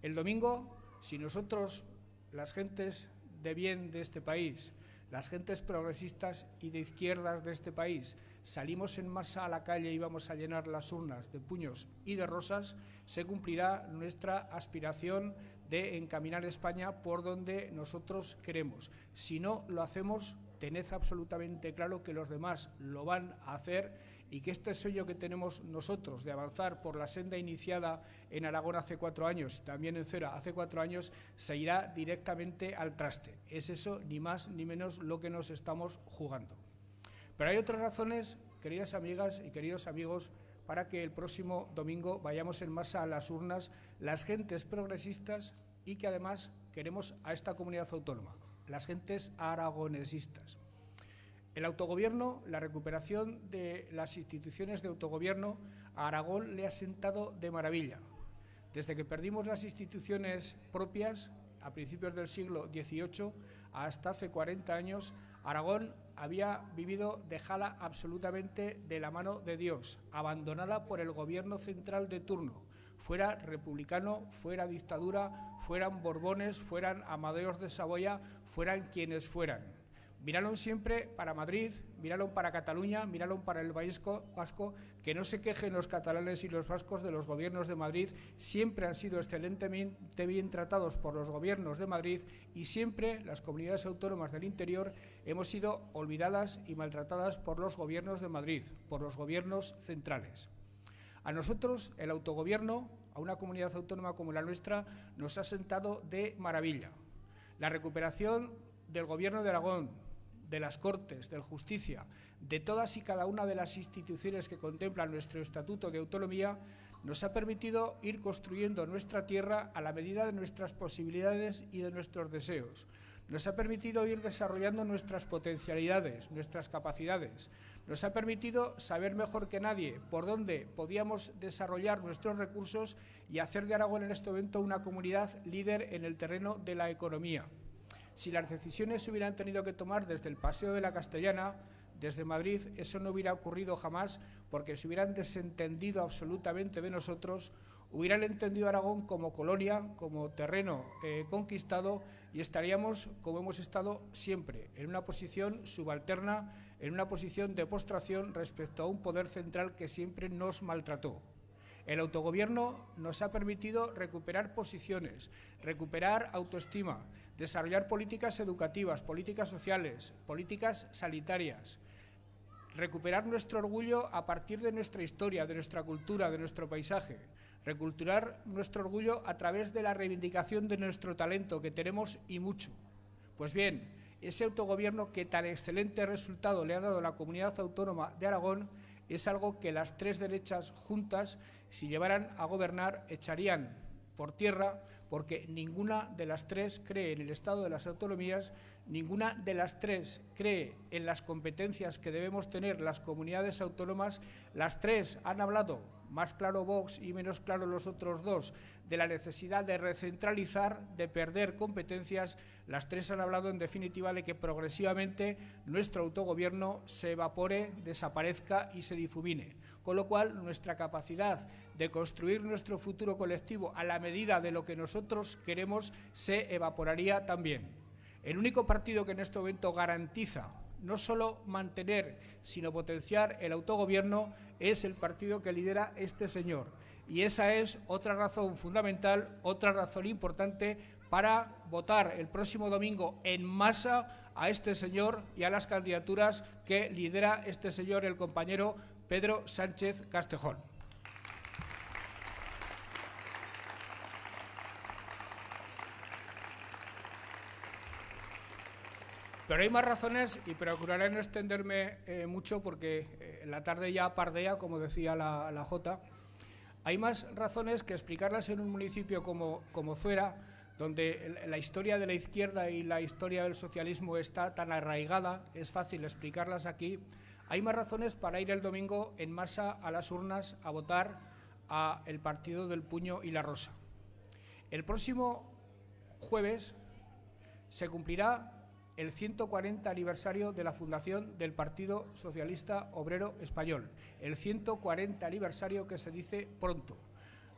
El domingo, si nosotros, las gentes de bien de este país, las gentes progresistas y de izquierdas de este país, salimos en masa a la calle y vamos a llenar las urnas de puños y de rosas, se cumplirá nuestra aspiración de encaminar España por donde nosotros queremos. Si no lo hacemos, tened absolutamente claro que los demás lo van a hacer y que este sueño que tenemos nosotros de avanzar por la senda iniciada en Aragón hace 4 años, también en Zuera hace 4 años, se irá directamente al traste. Es eso, ni más ni menos, lo que nos estamos jugando. Pero hay otras razones, queridas amigas y queridos amigos, para que el próximo domingo vayamos en masa a las urnas, las gentes progresistas, y que además queremos a esta comunidad autónoma, las gentes aragonesistas. El autogobierno, la recuperación de las instituciones de autogobierno, a Aragón le ha sentado de maravilla. Desde que perdimos las instituciones propias, a principios del siglo XVIII, hasta hace 40 años, Aragón había vivido dejada absolutamente de la mano de Dios, abandonada por el gobierno central de turno, fuera republicano, fuera dictadura, fueran Borbones, fueran Amadeos de Saboya, fueran quienes fueran. Miraron siempre para Madrid, miraron para Cataluña, miraron para el País Vasco, que no se quejen los catalanes y los vascos de los gobiernos de Madrid, siempre han sido excelentemente bien tratados por los gobiernos de Madrid y siempre las comunidades autónomas del interior hemos sido olvidadas y maltratadas por los gobiernos de Madrid, por los gobiernos centrales. A nosotros el autogobierno, a una comunidad autónoma como la nuestra, nos ha sentado de maravilla. La recuperación del Gobierno de Aragón, de las Cortes, del Justicia, de todas y cada una de las instituciones que contemplan nuestro Estatuto de Autonomía, nos ha permitido ir construyendo nuestra tierra a la medida de nuestras posibilidades y de nuestros deseos. Nos ha permitido ir desarrollando nuestras potencialidades, nuestras capacidades. Nos ha permitido saber mejor que nadie por dónde podíamos desarrollar nuestros recursos y hacer de Aragón en este momento una comunidad líder en el terreno de la economía. Si las decisiones se hubieran tenido que tomar desde el Paseo de la Castellana, desde Madrid, eso no hubiera ocurrido jamás, porque se hubieran desentendido absolutamente de nosotros, hubieran entendido a Aragón como colonia, como terreno conquistado, y estaríamos, como hemos estado siempre, en una posición subalterna, en una posición de postración respecto a un poder central que siempre nos maltrató. El autogobierno nos ha permitido recuperar posiciones, recuperar autoestima, desarrollar políticas educativas, políticas sociales, políticas sanitarias, recuperar nuestro orgullo a partir de nuestra historia, de nuestra cultura, de nuestro paisaje, recuperar nuestro orgullo a través de la reivindicación de nuestro talento, que tenemos y mucho. Pues bien, ese autogobierno que tan excelente resultado le ha dado la Comunidad Autónoma de Aragón es algo que las tres derechas juntas, si llevaran a gobernar, echarían por tierra, porque ninguna de las tres cree en el Estado de las autonomías, ninguna de las tres cree en las competencias que debemos tener las comunidades autónomas. Las tres han hablado, más claro Vox y menos claro los otros dos, de la necesidad de recentralizar, de perder competencias. Las tres han hablado, en definitiva, de que progresivamente nuestro autogobierno se evapore, desaparezca y se difumine. Con lo cual, nuestra capacidad de construir nuestro futuro colectivo a la medida de lo que nosotros queremos se evaporaría también. El único partido que en este momento garantiza no solo mantener, sino potenciar el autogobierno es el partido que lidera este señor. Y esa es otra razón fundamental, otra razón importante para votar el próximo domingo en masa a este señor y a las candidaturas que lidera este señor, el compañero Pedro Sánchez Castejón. Pero hay más razones y procuraré no extenderme mucho porque la tarde ya pardea, como decía la Jota. Hay más razones que explicarlas en un municipio como Zuera, donde la historia de la izquierda y la historia del socialismo está tan arraigada, es fácil explicarlas aquí. Hay más razones para ir el domingo en masa a las urnas a votar a el partido del puño y la rosa. El próximo jueves se cumplirá el 140 aniversario de la fundación del Partido Socialista Obrero Español. El 140 aniversario, que se dice pronto.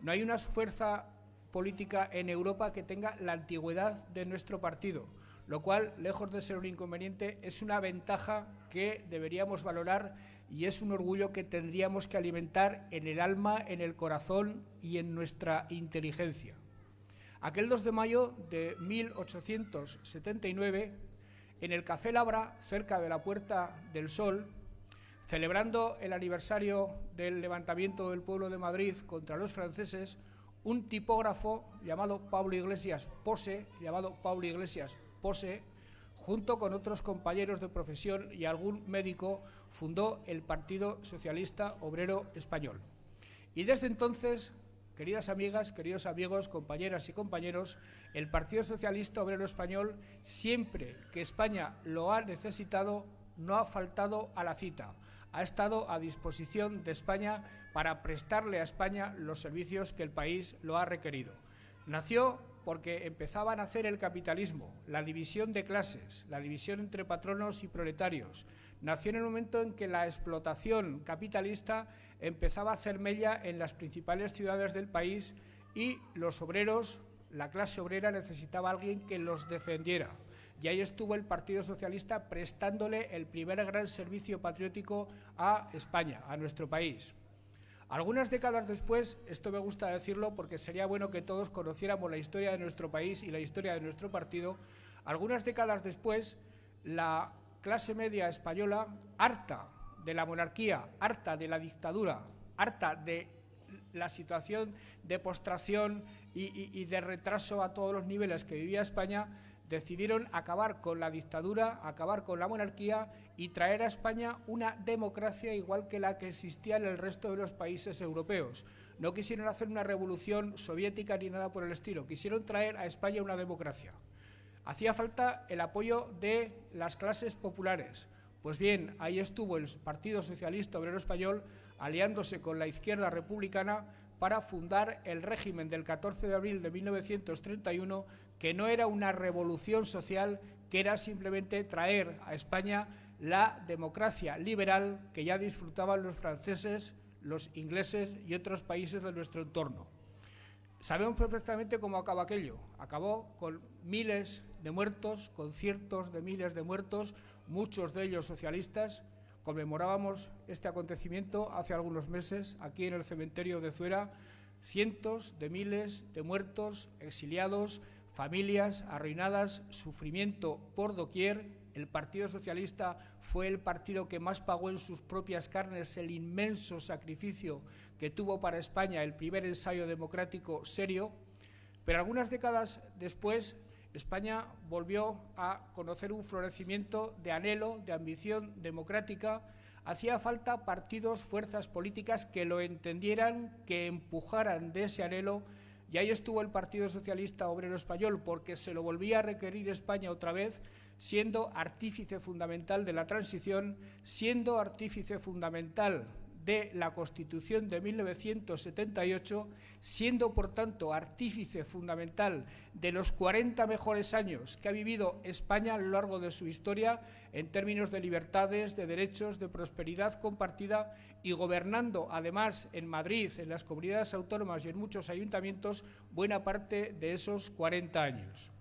No hay una fuerza política en Europa que tenga la antigüedad de nuestro partido, lo cual, lejos de ser un inconveniente, es una ventaja que deberíamos valorar y es un orgullo que tendríamos que alimentar en el alma, en el corazón y en nuestra inteligencia. Aquel 2 de mayo de 1879, en el Café Labra, cerca de la Puerta del Sol, celebrando el aniversario del levantamiento del pueblo de Madrid contra los franceses, un tipógrafo llamado Pablo Iglesias Pose, junto con otros compañeros de profesión y algún médico, fundó el Partido Socialista Obrero Español. Y desde entonces, queridas amigas, queridos amigos, compañeras y compañeros, el Partido Socialista Obrero Español, siempre que España lo ha necesitado, no ha faltado a la cita. Ha estado a disposición de España para prestarle a España los servicios que el país lo ha requerido. Nació porque empezaba a nacer el capitalismo, la división de clases, la división entre patronos y proletarios. Nació en el momento en que la explotación capitalista empezaba a hacer mella en las principales ciudades del país y los obreros, la clase obrera, necesitaba a alguien que los defendiera. y ahí estuvo el Partido Socialista prestándole el primer gran servicio patriótico a España, a nuestro país. Algunas décadas después, esto me gusta decirlo porque sería bueno que todos conociéramos la historia de nuestro país y la historia de nuestro partido, algunas décadas después, la clase media española, harta de la monarquía, harta de la dictadura, harta de la situación de postración y de retraso a todos los niveles que vivía España, decidieron acabar con la dictadura, acabar con la monarquía y traer a España una democracia igual que la que existía en el resto de los países europeos. No quisieron hacer una revolución soviética ni nada por el estilo, quisieron traer a España una democracia. Hacía falta el apoyo de las clases populares. Pues bien, ahí estuvo el Partido Socialista Obrero Español aliándose con la izquierda republicana para fundar el régimen del 14 de abril de 1931, que no era una revolución social, que era simplemente traer a España la democracia liberal que ya disfrutaban los franceses, los ingleses y otros países de nuestro entorno. Sabemos perfectamente cómo acaba aquello. Acabó con miles de muertos, con cientos de miles de muertos, muchos de ellos socialistas. Conmemorábamos este acontecimiento hace algunos meses aquí en el cementerio de Zuera. Cientos de miles de muertos, exiliados, familias arruinadas, sufrimiento por doquier. El Partido Socialista fue el partido que más pagó en sus propias carnes el inmenso sacrificio que tuvo para España el primer ensayo democrático serio. Pero algunas décadas después, España volvió a conocer un florecimiento de anhelo, de ambición democrática. Hacía falta partidos, fuerzas políticas que lo entendieran, que empujaran de ese anhelo, y ahí estuvo el Partido Socialista Obrero Español, porque se lo volvía a requerir España otra vez, siendo artífice fundamental de la transición, siendo artífice fundamental de la Constitución de 1978, siendo, por tanto, artífice fundamental de los 40 mejores años que ha vivido España a lo largo de su historia en términos de libertades, de derechos, de prosperidad compartida, y gobernando, además, en Madrid, en las comunidades autónomas y en muchos ayuntamientos, buena parte de esos 40 años.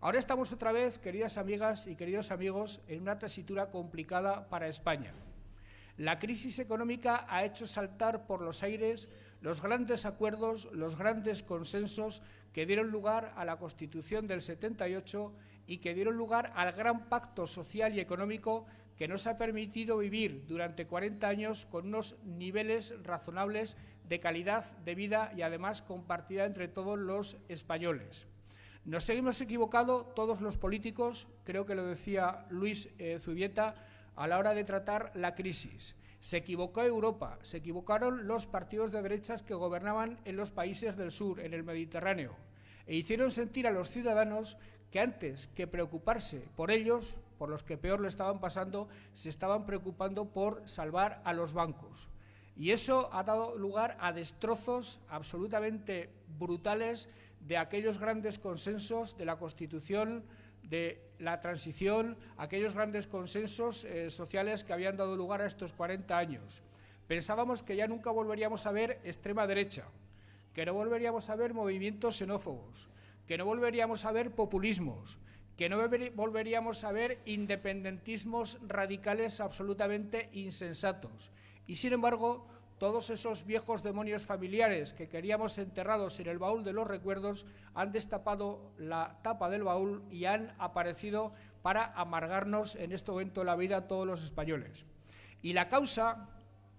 Ahora estamos otra vez, queridas amigas y queridos amigos, en una tesitura complicada para España. La crisis económica ha hecho saltar por los aires los grandes acuerdos, los grandes consensos que dieron lugar a la Constitución del 78 y que dieron lugar al gran pacto social y económico que nos ha permitido vivir durante 40 años con unos niveles razonables de calidad de vida y además compartida entre todos los españoles. Nos hemos equivocado todos los políticos, creo que lo decía Luis Zubieta, a la hora de tratar la crisis. Se equivocó Europa, se equivocaron los partidos de derechas que gobernaban en los países del sur, en el Mediterráneo, e hicieron sentir a los ciudadanos que antes que preocuparse por ellos, por los que peor lo estaban pasando, se estaban preocupando por salvar a los bancos. Y eso ha dado lugar a destrozos absolutamente brutales de aquellos grandes consensos de la Constitución, de la transición, aquellos grandes consensos sociales que habían dado lugar a estos 40 años. Pensábamos que ya nunca volveríamos a ver extrema derecha, que no volveríamos a ver movimientos xenófobos, que no volveríamos a ver populismos, que no volveríamos a ver independentismos radicales absolutamente insensatos. Y sin embargo, todos esos viejos demonios familiares que queríamos enterrados en el baúl de los recuerdos han destapado la tapa del baúl y han aparecido para amargarnos en este momento la vida a todos los españoles. Y la causa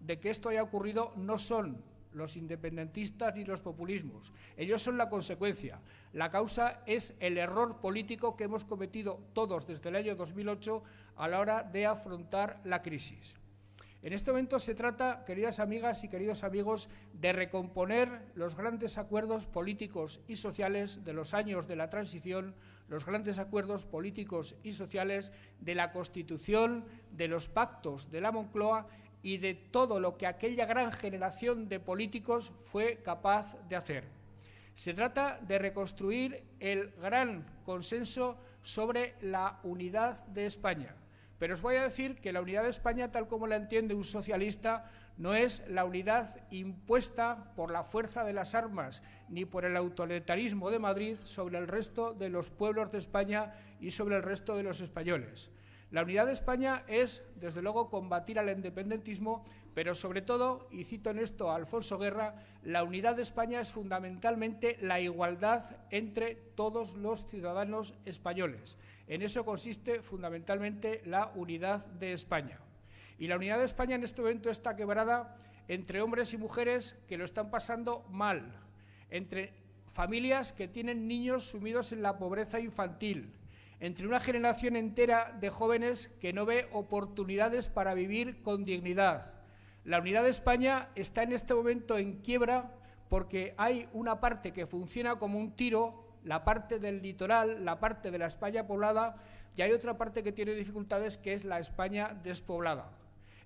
de que esto haya ocurrido no son los independentistas ni los populismos, ellos son la consecuencia. La causa es el error político que hemos cometido todos desde el año 2008 a la hora de afrontar la crisis. En este momento se trata, queridas amigas y queridos amigos, de recomponer los grandes acuerdos políticos y sociales de los años de la transición, los grandes acuerdos políticos y sociales de la Constitución, de los pactos de la Moncloa y de todo lo que aquella gran generación de políticos fue capaz de hacer. Se trata de reconstruir el gran consenso sobre la unidad de España. Pero os voy a decir que la unidad de España, tal como la entiende un socialista, no es la unidad impuesta por la fuerza de las armas ni por el autoritarismo de Madrid sobre el resto de los pueblos de España y sobre el resto de los españoles. La unidad de España es, desde luego, combatir al independentismo, pero sobre todo, y cito en esto a Alfonso Guerra, la unidad de España es fundamentalmente la igualdad entre todos los ciudadanos españoles. En eso consiste fundamentalmente la unidad de España. Y la unidad de España en este momento está quebrada entre hombres y mujeres que lo están pasando mal, entre familias que tienen niños sumidos en la pobreza infantil, entre una generación entera de jóvenes que no ve oportunidades para vivir con dignidad. La unidad de España está en este momento en quiebra porque hay una parte que funciona como un tiro, la parte del litoral, la parte de la España poblada, y hay otra parte que tiene dificultades, que es la España despoblada.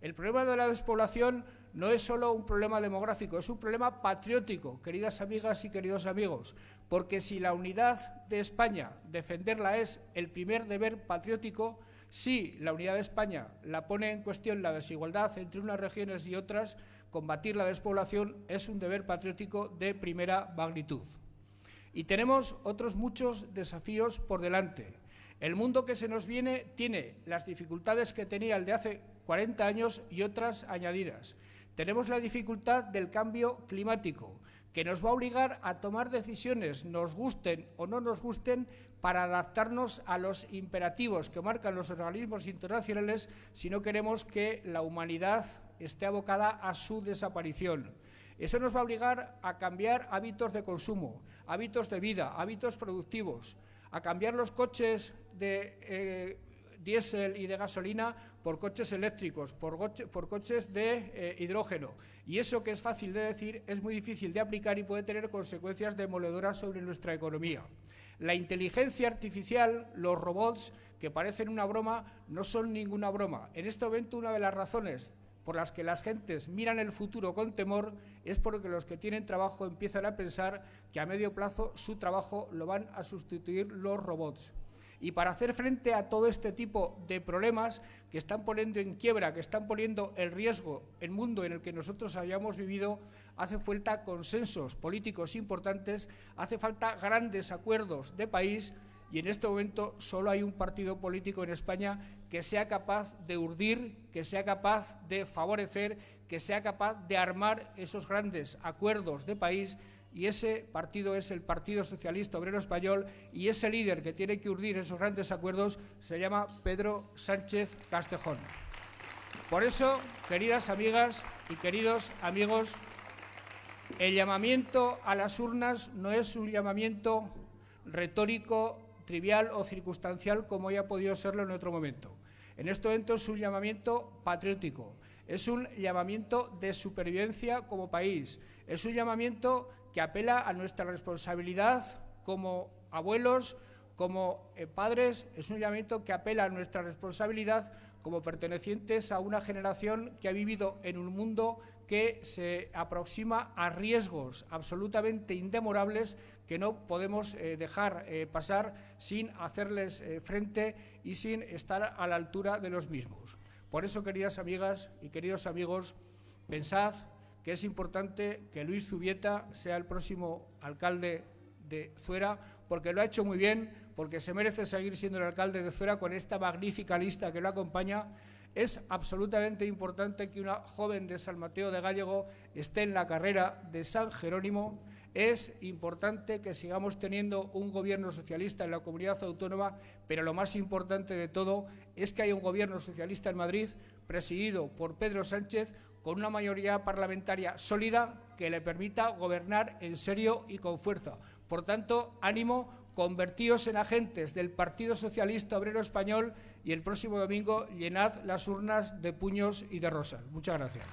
El problema de la despoblación no es solo un problema demográfico, es un problema patriótico, queridas amigas y queridos amigos, porque si la unidad de España, defenderla es el primer deber patriótico, si la unidad de España la pone en cuestión la desigualdad entre unas regiones y otras, combatir la despoblación es un deber patriótico de primera magnitud. Y tenemos otros muchos desafíos por delante. El mundo que se nos viene tiene las dificultades que tenía el de hace 40 años y otras añadidas. Tenemos la dificultad del cambio climático, que nos va a obligar a tomar decisiones, nos gusten o no nos gusten, para adaptarnos a los imperativos que marcan los organismos internacionales si no queremos que la humanidad esté abocada a su desaparición. Eso nos va a obligar a cambiar hábitos de consumo, hábitos de vida, hábitos productivos, a cambiar los coches de diésel y de gasolina por coches eléctricos, por coches de hidrógeno. Y eso, que es fácil de decir, es muy difícil de aplicar y puede tener consecuencias demoledoras sobre nuestra economía. La inteligencia artificial, los robots, que parecen una broma, no son ninguna broma. En este momento, una de las razones por las que las gentes miran el futuro con temor es porque los que tienen trabajo empiezan a pensar que a medio plazo su trabajo lo van a sustituir los robots. Y para hacer frente a todo este tipo de problemas que están poniendo en quiebra, que están poniendo en riesgo el mundo en el que nosotros hayamos vivido, hace falta consensos políticos importantes, hace falta grandes acuerdos de país, y en este momento solo hay un partido político en España que sea capaz de urdir, que sea capaz de favorecer, que sea capaz de armar esos grandes acuerdos de país, y ese partido es el Partido Socialista Obrero Español, y ese líder que tiene que urdir esos grandes acuerdos se llama Pedro Sánchez Castejón. Por eso, queridas amigas y queridos amigos, el llamamiento a las urnas no es un llamamiento retórico, trivial o circunstancial como ya ha podido serlo en otro momento. En este momento es un llamamiento patriótico, es un llamamiento de supervivencia como país, es un llamamiento que apela a nuestra responsabilidad como abuelos, como padres, es un llamamiento que apela a nuestra responsabilidad como pertenecientes a una generación que ha vivido en un mundo que se aproxima a riesgos absolutamente indemorables que no podemos dejar pasar sin hacerles frente y sin estar a la altura de los mismos. Por eso, queridas amigas y queridos amigos, pensad que es importante que Luis Zubieta sea el próximo alcalde de Zuera, porque lo ha hecho muy bien, porque se merece seguir siendo el alcalde de Zuera con esta magnífica lista que lo acompaña. Es absolutamente importante que una joven de San Mateo de Gállego esté en la carrera de San Jerónimo. Es importante que sigamos teniendo un gobierno socialista en la comunidad autónoma, pero lo más importante de todo es que haya un gobierno socialista en Madrid presidido por Pedro Sánchez, con una mayoría parlamentaria sólida que le permita gobernar en serio y con fuerza. Por tanto, ánimo, convertíos en agentes del Partido Socialista Obrero Español y el próximo domingo llenad las urnas de puños y de rosas. Muchas gracias.